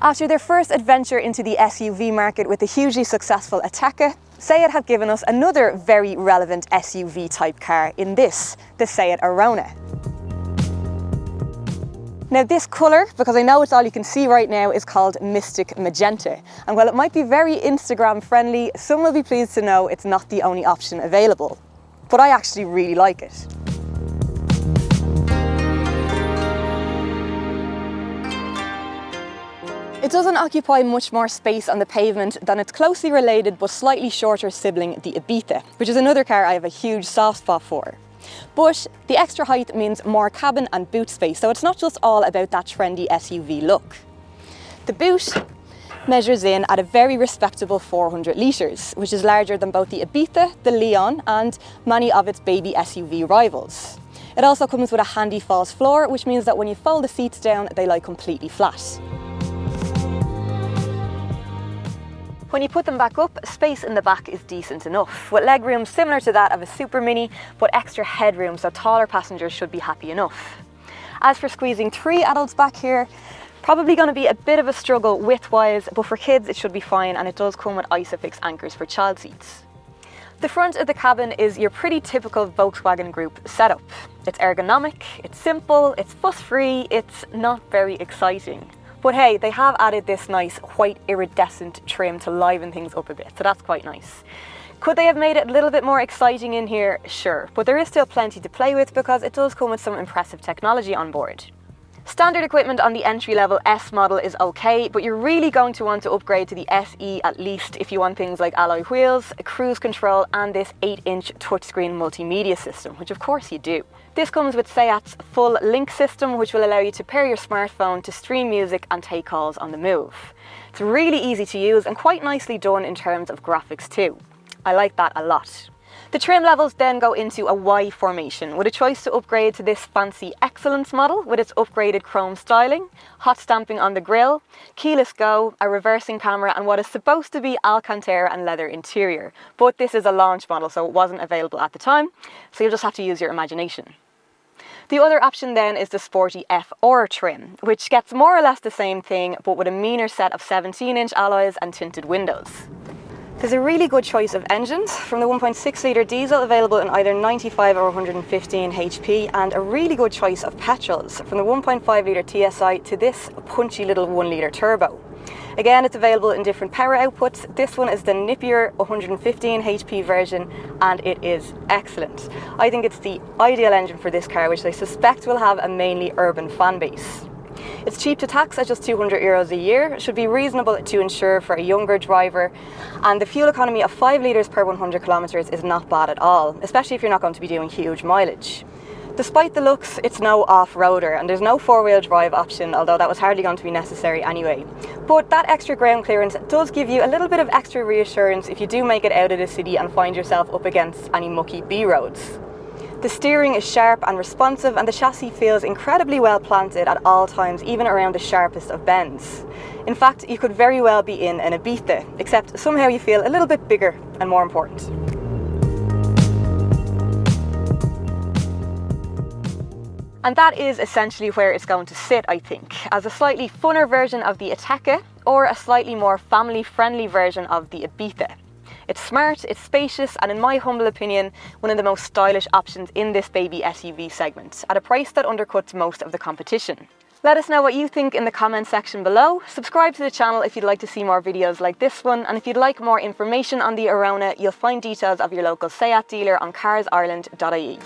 After their first adventure into the SUV market with the hugely successful Ateca, Sinead have given us another very relevant SUV type car in this, the Sinead Arona. Now this colour, because I know it's all you can see right now, is called Mystic Magenta. And while it might be very Instagram friendly, some will be pleased to know it's not the only option available. But I actually really like it. It doesn't occupy much more space on the pavement than its closely related but slightly shorter sibling, the Ibiza, which is another car I have a huge soft spot for. But the extra height means more cabin and boot space, so it's not just all about that trendy SUV look. The boot measures in at a very respectable 400 litres, which is larger than both the Ibiza, the Leon and many of its baby SUV rivals. It also comes with a handy false floor, which means that when you fold the seats down, they lie completely flat. When you put them back up, space in the back is decent enough, with legroom similar to that of a Super Mini, but extra headroom, so taller passengers should be happy enough. As for squeezing 3 adults back here, probably going to be a bit of a struggle width-wise, but for kids it should be fine, and it does come with Isofix anchors for child seats. The front of the cabin is your pretty typical Volkswagen Group setup. It's ergonomic, it's simple, it's fuss-free, it's not very exciting. But hey, they have added this nice white iridescent trim to liven things up a bit, so that's quite nice. Could they have made it a little bit more exciting in here? Sure, but there is still plenty to play with because it does come with some impressive technology on board. Standard equipment on the entry-level S model is okay, but you're really going to want to upgrade to the SE at least if you want things like alloy wheels, cruise control and this 8-inch touchscreen multimedia system, which of course you do. This comes with Seat's full link system, which will allow you to pair your smartphone to stream music and take calls on the move. It's really easy to use and quite nicely done in terms of graphics too. I like that a lot. The trim levels then go into a Y formation with a choice to upgrade to this fancy Excellence model with its upgraded chrome styling, hot stamping on the grille, keyless go, a reversing camera and what is supposed to be Alcantara and leather interior. But this is a launch model, so it wasn't available at the time, so you'll just have to use your imagination. The other option then is the sporty FR trim, which gets more or less the same thing but with a meaner set of 17-inch alloys and tinted windows. There's a really good choice of engines, from the 1.6 litre diesel available in either 95 or 115 HP, and a really good choice of petrols, from the 1.5 litre TSI to this punchy little 1 litre turbo. Again, it's available in different power outputs. This one is the nippier 115 HP version and it is excellent. I think it's the ideal engine for this car, which I suspect will have a mainly urban fan base. It's cheap to tax at just €200 a year. It should be reasonable to insure for a younger driver, and the fuel economy of 5 litres per 100 kilometres is not bad at all, especially if you're not going to be doing huge mileage. Despite the looks, it's no off-roader and there's no 4-wheel drive option, although that was hardly going to be necessary anyway. But that extra ground clearance does give you a little bit of extra reassurance if you do make it out of the city and find yourself up against any mucky B-roads. The steering is sharp and responsive and the chassis feels incredibly well planted at all times, even around the sharpest of bends. In fact, you could very well be in an Ibiza, except somehow you feel a little bit bigger and more important. And that is essentially where it's going to sit, I think, as a slightly funner version of the Ateca or a slightly more family-friendly version of the Ibiza. It's smart, it's spacious, and in my humble opinion, one of the most stylish options in this baby SUV segment, at a price that undercuts most of the competition. Let us know what you think in the comment section below. Subscribe to the channel if you'd like to see more videos like this one, and if you'd like more information on the Arona, you'll find details of your local Seat dealer on CarsIreland.ie.